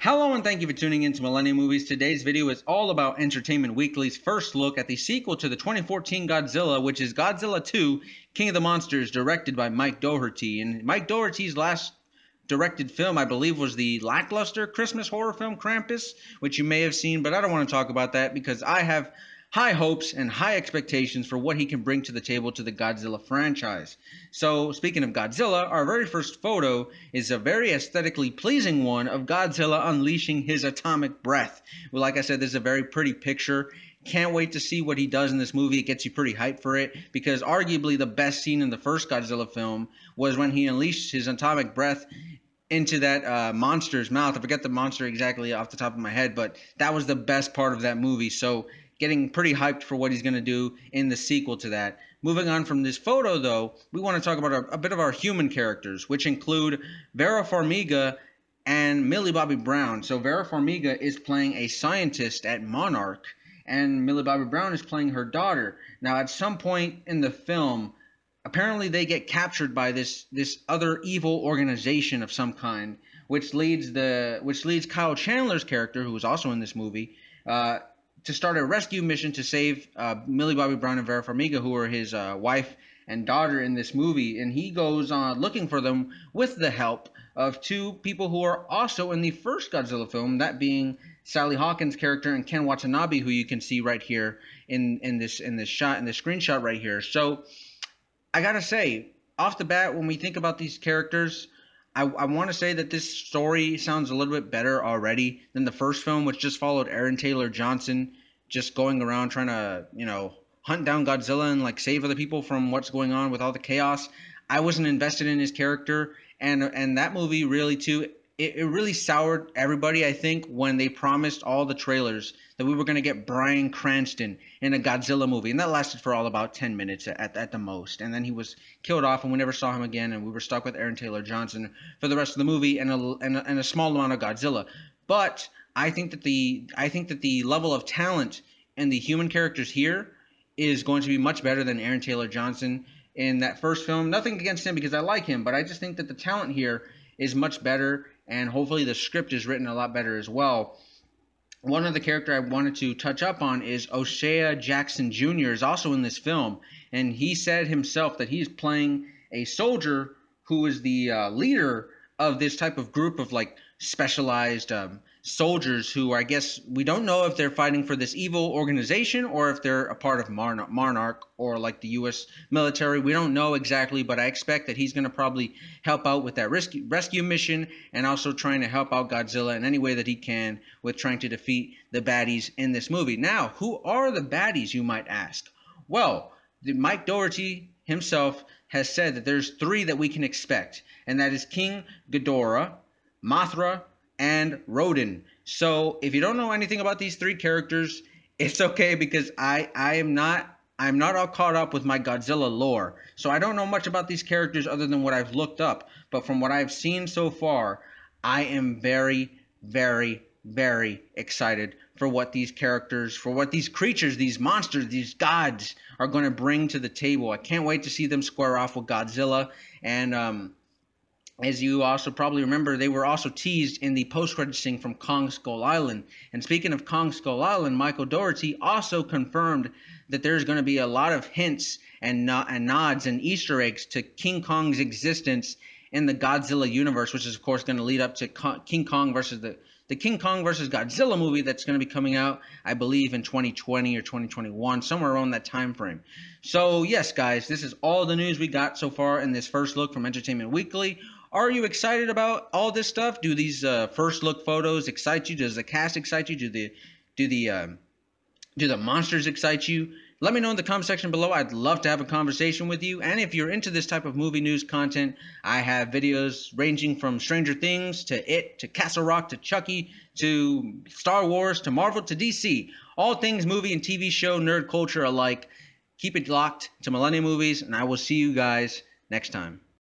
Hello and thank you for tuning in to Millennium Movies. Today's video is all about Entertainment Weekly's first look at the sequel to the 2014 Godzilla, which is Godzilla 2, King of the Monsters, directed by Mike Dougherty. And Mike Dougherty's last directed film, I believe, was the lackluster Christmas horror film Krampus, which you may have seen, but I don't want to talk about that because I have high hopes and high expectations for what he can bring to the table to the Godzilla franchise. So, speaking of Godzilla, our very first photo is a very aesthetically pleasing one of Godzilla unleashing his atomic breath. Well, like I said, this is a very pretty picture. Can't wait to see what he does in this movie. It gets you pretty hyped for it because arguably the best scene in the first Godzilla film was when he unleashed his atomic breath into that monster's mouth. I forget the monster exactly off the top of my head, but that was the best part of that movie. So getting pretty hyped for what he's going to do in the sequel to that. Moving on from this photo, though, we want to talk about a bit of our human characters, which include Vera Farmiga and Millie Bobby Brown. So Vera Farmiga is playing a scientist at Monarch, and Millie Bobby Brown is playing her daughter. Now, at some point in the film, apparently they get captured by this other evil organization of some kind, which leads Kyle Chandler's character, who was also in this movie, to start a rescue mission to save Millie Bobby Brown and Vera Farmiga, who are his wife and daughter in this movie. And he goes on looking for them with the help of two people who are also in the first Godzilla film, that being Sally Hawkins' character and Ken Watanabe, who you can see right here in this screenshot right here. So I gotta say, off the bat, when we think about these characters, I want to say that this story sounds a little bit better already than the first film, which just followed Aaron Taylor Johnson just going around trying to, hunt down Godzilla and like save other people from what's going on with all the chaos. I wasn't invested in his character, and that movie really too. It really soured everybody, I think, when they promised all the trailers that we were going to get Bryan Cranston in a Godzilla movie. And that lasted for all about 10 minutes at the most. And then he was killed off and we never saw him again. And we were stuck with Aaron Taylor Johnson for the rest of the movie and a small amount of Godzilla. But I think that the level of talent and the human characters here is going to be much better than Aaron Taylor Johnson in that first film. Nothing against him because I like him, but I just think that the talent here is much better, and hopefully the script is written a lot better as well. One other character I wanted to touch up on is O'Shea Jackson Jr. is also in this film, and he said himself that he's playing a soldier who is the leader of this type of group of like specialized soldiers who, I guess, we don't know if they're fighting for this evil organization or if they're a part of Monarch or like the U.S. military. We don't know exactly, but I expect that he's going to probably help out with that rescue mission and also trying to help out Godzilla in any way that he can with trying to defeat the baddies in this movie. Now, who are the baddies, you might ask? Well, Mike Dougherty himself has said that there's three that we can expect, and that is King Ghidorah, Mothra, and Rodan. So if you don't know anything about these three characters, it's okay because I'm not all caught up with my Godzilla lore. So I don't know much about these characters other than what I've looked up. But from what I've seen so far, I am very, very, very excited for what these characters, for what these creatures, these monsters, these gods are going to bring to the table. I can't wait to see them square off with Godzilla. And as you also probably remember, they were also teased in the post-credit scene from Kong Skull Island. And speaking of Kong Skull Island, Michael Dougherty also confirmed that there's going to be a lot of hints and nods and Easter eggs to King Kong's existence in the Godzilla universe, which is of course going to lead up to King Kong versus the King Kong versus Godzilla movie that's going to be coming out, I believe, in 2020 or 2021, somewhere around that time frame. So yes, guys, this is all the news we got so far in this first look from Entertainment Weekly. Are you excited about all this stuff? Do these first look photos excite you? Does the cast excite you? Do the monsters excite you? Let me know in the comment section below. I'd love to have a conversation with you. And if you're into this type of movie news content, I have videos ranging from Stranger Things to It to Castle Rock to Chucky to Star Wars to Marvel to DC. All things movie and TV show nerd culture alike. Keep it locked to Millennium Movies, and I will see you guys next time.